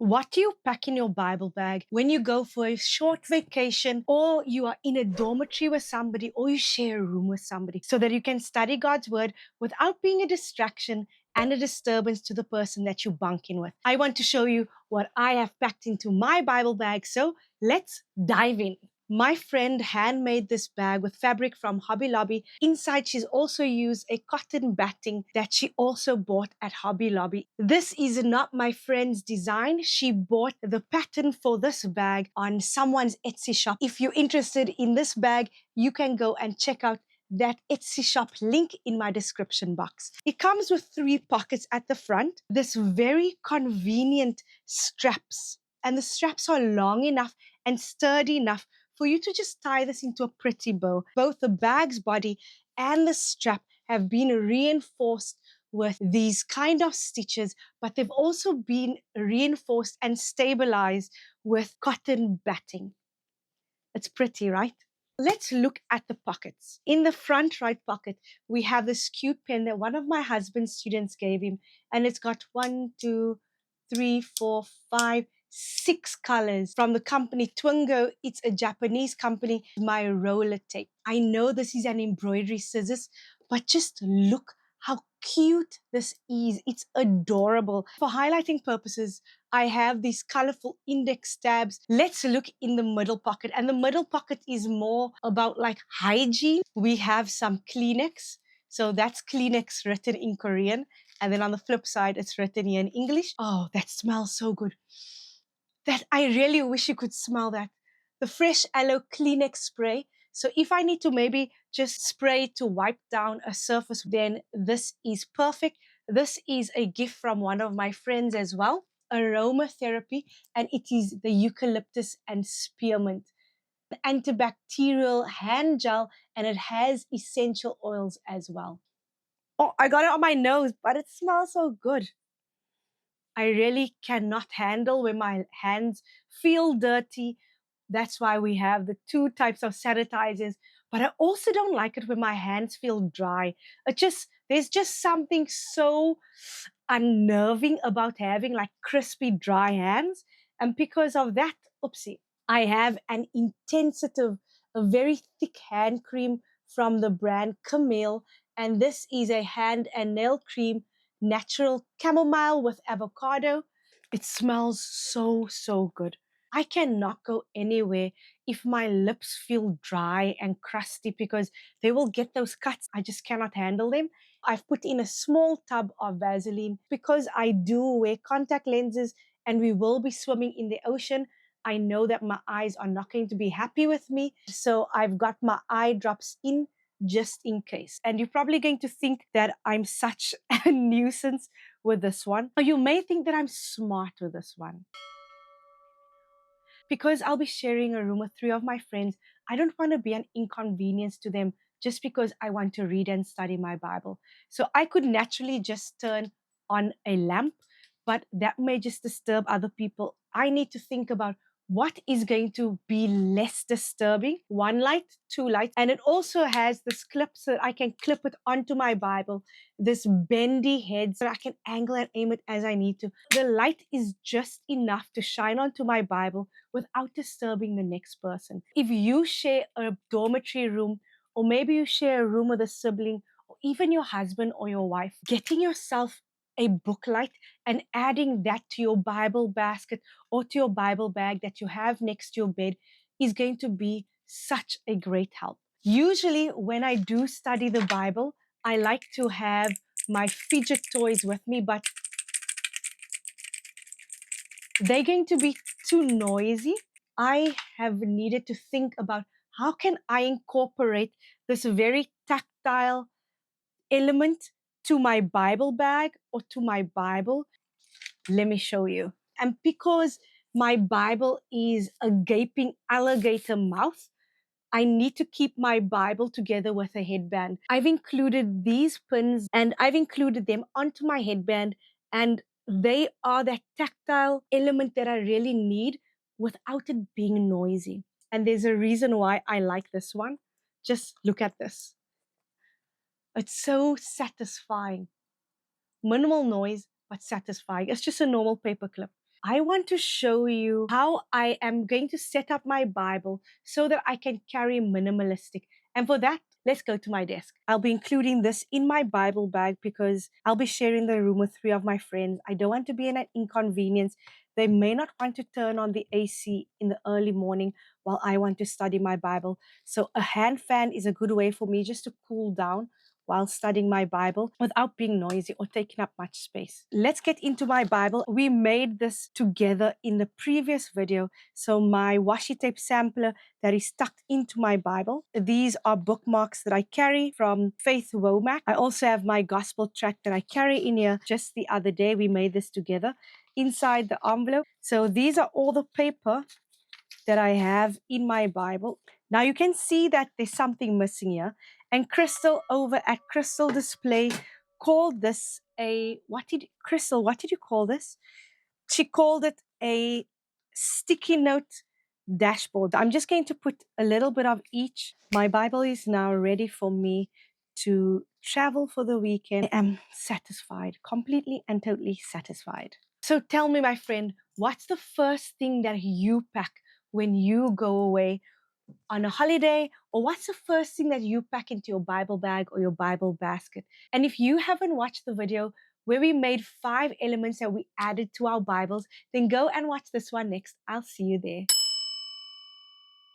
What do you pack in your Bible bag when you go for a short vacation, or you are in a dormitory with somebody, or you share a room with somebody, so that you can study God's word without being a distraction and a disturbance to the person that you bunk in with? I want to show you what I have packed into my Bible bag, so let's dive in. My friend handmade this bag with fabric from Hobby Lobby. Inside, she's also used a cotton batting that she also bought at Hobby Lobby. This is not my friend's design. She bought the pattern for this bag on someone's Etsy shop. If you're interested in this bag, you can go and check out that Etsy shop link in my description box. It comes with 3 pockets at the front, this very convenient straps. And the straps are long enough and sturdy enough for you to just tie this into a pretty bow. Both the bag's body and the strap have been reinforced with these kind of stitches, but they've also been reinforced and stabilized with cotton batting. It's pretty, right? Let's look at the pockets. In the front right pocket, we have this cute pen that one of my husband's students gave him, and it's got 1, 2, 3, 4, 5, 6 colors from the company Twingo. It's a Japanese company. My roller tape. I know this is an embroidery scissors, but just look how cute this is. It's adorable. For highlighting purposes, I have these colorful index tabs. Let's look in the middle pocket. And the middle pocket is more about like hygiene. We have some Kleenex. So that's Kleenex written in Korean. And then on the flip side, it's written here in English. Oh, that smells so good. That I really wish you could smell that. The fresh aloe Kleenex spray. So if I need to maybe just spray to wipe down a surface, then this is perfect. This is a gift from one of my friends as well. Aromatherapy, and it is the eucalyptus and spearmint. The antibacterial hand gel, and it has essential oils as well. Oh, I got it on my nose, but it smells so good. I really cannot handle when my hands feel dirty. That's why we have the 2 types of sanitizers. But I also don't like it when my hands feel dry. There's just something so unnerving about having like crispy, dry hands. And because of that, oopsie, I have an intensitive, a very thick hand cream from the brand Camille. And this is a hand and nail cream, natural chamomile with avocado. It smells so, so good. I cannot go anywhere if my lips feel dry and crusty because they will get those cuts. I just cannot handle them. I've put in a small tub of Vaseline because I do wear contact lenses and we will be swimming in the ocean. I know that my eyes are not going to be happy with me. So I've got my eye drops in just in case. And you're probably going to think that I'm such a nuisance with this one. Or you may think that I'm smart with this one. Because I'll be sharing a room with 3 of my friends, I don't want to be an inconvenience to them just because I want to read and study my Bible. So I could naturally just turn on a lamp, but that may just disturb other people. I need to think about what is going to be less disturbing. 1 light, 2 lights. And it also has this clip so that I can clip it onto my Bible, this bendy head so I can angle and aim it as I need to. The light is just enough to shine onto my Bible without disturbing the next person. If you share a dormitory room, or maybe you share a room with a sibling, or even your husband or your wife, getting yourself a book light and adding that to your Bible basket or to your Bible bag that you have next to your bed is going to be such a great help. Usually when I do study the Bible, I like to have my fidget toys with me, but they're going to be too noisy. I have needed to think about how can I incorporate this very tactile element to my Bible bag or to my Bible. Let me show you. And because my Bible is a gaping alligator mouth, I need to keep my Bible together with a headband. I've included these pins and I've included them onto my headband, and they are that tactile element that I really need without it being noisy. And there's a reason why I like this one. Just look at this. It's so satisfying. Minimal noise, but satisfying. It's just a normal paper clip. I want to show you how I am going to set up my Bible so that I can carry minimalistic. And for that, let's go to my desk. I'll be including this in my Bible bag because I'll be sharing the room with 3 of my friends. I don't want to be an inconvenience. They may not want to turn on the AC in the early morning while I want to study my Bible. So a hand fan is a good way for me just to cool down while studying my Bible without being noisy or taking up much space. Let's get into my Bible. We made this together in the previous video. So my washi tape sampler that is tucked into my Bible. These are bookmarks that I carry from Faith Womack. I also have my gospel tract that I carry in here. Just the other day, we made this together inside the envelope. So these are all the paper that I have in my Bible. Now you can see that there's something missing here. And Crystal over at Crystal Display called this Crystal, what did you call this? She called it a sticky note dashboard. I'm just going to put a little bit of each. My Bible is now ready for me to travel for the weekend. I am satisfied, completely and totally satisfied. So tell me, my friend, what's the first thing that you pack when you go away on a holiday? Or what's the first thing that you pack into your Bible bag or your Bible basket? And if you haven't watched the video where we made 5 elements that we added to our Bibles, then go and watch this one next. I'll see you there.